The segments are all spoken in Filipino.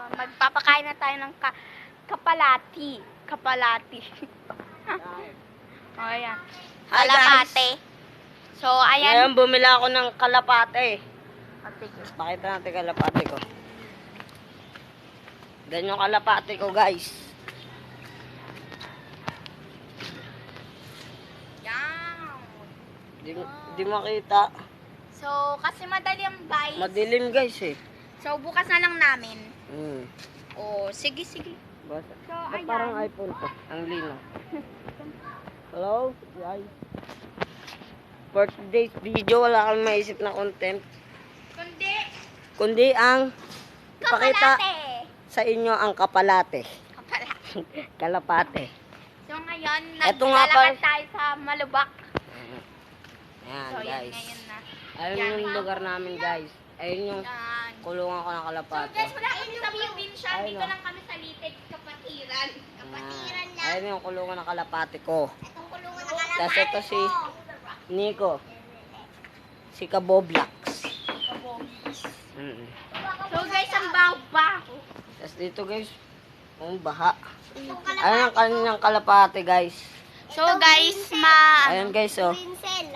ngayon, magpapakain na tayo ng kapalati. Kapalati. O, ayan. Hi, Kalapate. So, ayan. Ngayon, bumili ako ng kalapate. Ate ko. Pakita natin kalapate ko. Ganyan yung kalapate ko, guys. Yan. Di makita. So, kasi madali ang guys. Madilim, guys, eh. So, bukas na lang namin. Oh, sige, sige. basta. So, Ba't ayan. parang iPhone to? Ang lino. Hello, guys. For today's video, wala kang maisip na content. Kundi ang ipakita Kapalate. sa inyo ang kapalate. Kapalate. Kalapate. So, ngayon, Eto nga naglalakad pala. tayo sa Malubak. Ayan, So, yan guys. ngayon na. Ayun yung lugar namin, guys. Ayun yung Yan. kulungan ko ng So, kalapate. guys, wala kami sa probinsya. Ayun, Dito oh. lang kami sa Litig, Kapatiran. Kapatiran lang. Ayun yung kulungan ng kalapate ko. Itong kulungan na kalapate. Tapos ito si Nico. Si Kaboblax. So, guys, ang baho-baho. Tapos dito, guys, ang baha. Ayun ang kanyang kalapate, guys. So, guys, Ayun, guys, oh. Pinsel.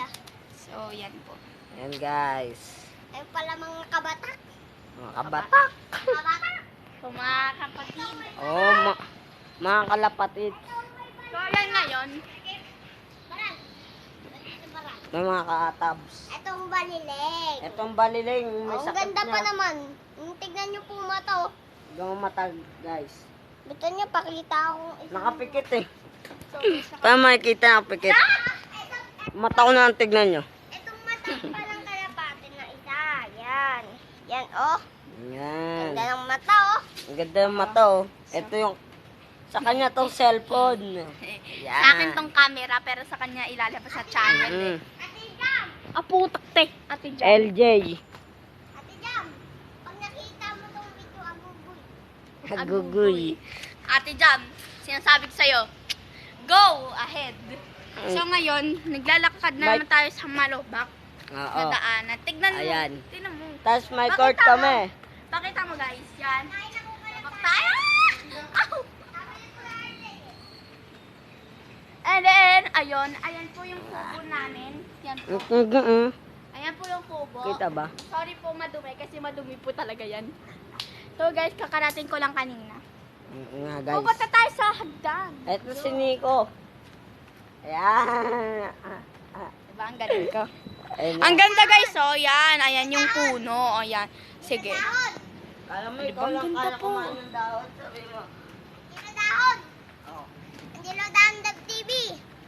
So, yan po. Ayan, guys. Ayun pala mga kabatak. Mga kabatak. Kabatak. So, mga kapatid. Oh, mga kalapatid. So, yan ngayon. May mga kaatabs. Itong balilig. Itong baliling, may Ang sakit ganda pa niya. naman. Tignan niyo po mata, oh. Hanggang matag, guys. Gusto niyo pakita akong Nakapikit, eh. So, Para makikita nakapikit. Mata ko na ang tignan nyo. itong mata palang kalapate na isa. Yan. Yan, oh. Yan. Ganda ng mata, oh. Ang ganda ng mata, oh. Ito yung, sa kanya tong cellphone. Yan. Sa akin tong camera, pero sa kanya ilalabas sa channel. Mm. Ate Jam! Putak te. Ate Jam. LJ. Ate Jam, pag nakita mo tong video, abuboy. Guguy. Ate Jam, sinasabi ko sa'yo, go ahead. So ngayon, naglalakad na naman tayo sa Malubak na Oo. daanan. Tignan mo. Ayan. Tignan mo. Tapos may Pakita court mo. kami. Pakita mo guys, yan. Labak tayo. Ow! And then, ayan po yung kubo namin. Yan po. Ayan po yung kubo. Kita ba? Sorry po madumi kasi madumi po talaga yan. So guys, kakarating ko lang kanina. Nga, guys. Pupunta tayo sa hagdan. Ito si Nico. Ayan. Diba ang galing ko? Ayan. Ang ganda guys, oh, yan. Ayan yung puno. O yan. Sige. Kala mo Diba, ikaw ang lang ganda kaya po. kumain ng dahon. Sabi mo. Dahon. Oh. Angelo Dandab TV.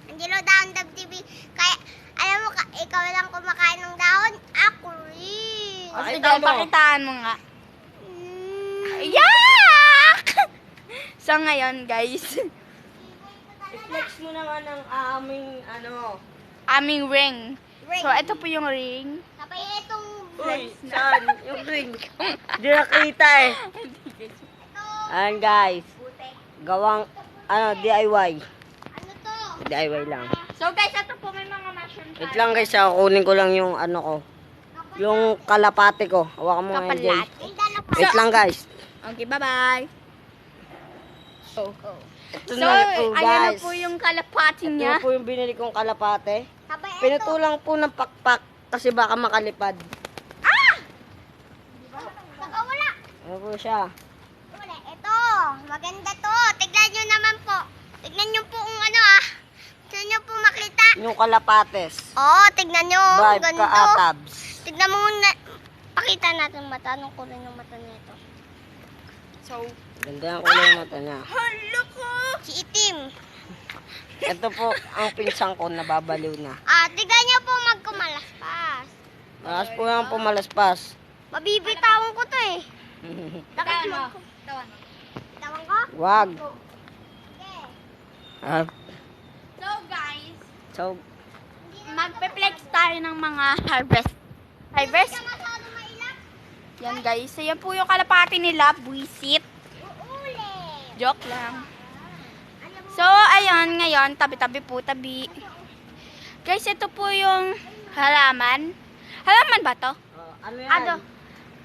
Angelo Dandab TV. Kaya, alam mo, ikaw lang kumakain ng dahon. Ako rin. Pakita mo. Pakitaan mo nga. Yak! So ngayon guys, I-flex mo naman ang aming aming ring. So ito po yung ring. Tapos itong Uy, saan? Yung ring. Hindi nakita eh. Ayan guys. Gawang, DIY. ano to? DIY lang. So guys, ito po may mga mushroom Wait lang guys, kunin ko lang yung ko. Yung kalapate ko. Hawakan mo nga yun, Jay. May dala pa. Wait lang guys. Okay, bye-bye. Ito So, na po ayan na guys. po yung kalapati Ito niya. po yung binili kong kalapate. Tapos ito. Pinutulang po ng pakpak kasi baka makalipad. Saka wala. Ano po siya? Wala. Ito. Maganda to. Tignan nyo naman po. Tignan nyo po kung Tignan nyo po makita. Yung kalapates. Oo, tignan nyo. Drive Ganda. ka atabs. Tignan mo muna. Pakita natin mata. Anong kulay ng mata nito? So, Ganda ang kulay ng mata niya. hello ko! Si itim. Ito po ang pinsang ko, nababaliw na. Tignan nyo po magkumalaspas. Malas po lang pumalaspas. Mabibitawan ko to eh. Tawan mo. Bitawan ko? Wag. Okay. Ah, So guys, so, magpe-flex tayo ng mga harvest. Harvest? Hindi ka masyado mailap. Yan guys. So yan po yung kalapati nila. Buisit. Uuli. Joke lang. Alam mo. So, ayun, ngayon, tabi-tabi po, tabi. Guys, ito po yung halaman. Halaman ba to? ano yan?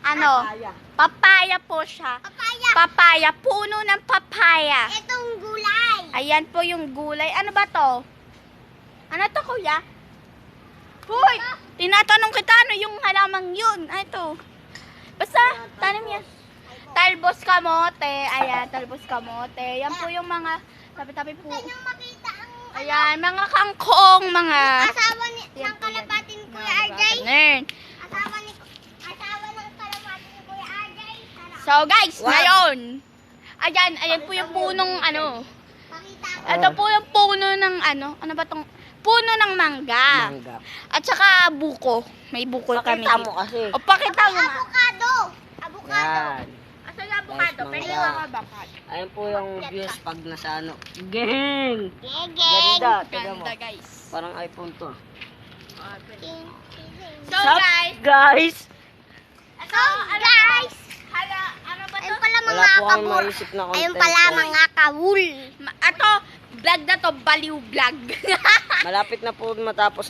Ano? Papaya. Papaya po siya. Papaya. Papaya, puno ng papaya. Itong gulay. Ayan po yung gulay. Ano ba to? Ano to, kuya? Hoy! Tinatanong kita, ano yung halamang yun? Ay, ito. Basta, tanim yan. Talbos kamote. Ayan, talbos kamote. Yan po yung mga tabi-tabi po. Gusto niyong makita ang Ayan, mga kangkong, mga... asawa ni, Yan ng po yan. kalabatin ni Kuya RJ? Ganun. Asawa ng kalabatin ni Kuya RJ? Tara. So, guys, Wow. ngayon, ayan po yung punong ano. Pakita ko. Ito po yung puno ng ano ba tong puno ng mangga. Mangga. At saka buko. May buko kami. Pakita dito. mo kasi. O pakita mo nga. Avocado. Avocado. Yan. Asa yung avocado? Guys, Pwede mangga. yung avocado. Ayun po yung views pag nasa ano. Gang! Gegeng. Ganda. Tignan mo. Ganda, guys. Parang iPhone to. So, Sup, guys. guys! Ito, ano guys. Hala, ano ba to? Ayun pala Wala mga po kami kabur. maisip na content. Ayun pala guys. mga kawul. Ito, vlog na to, baliw vlog. Malapit na po matapos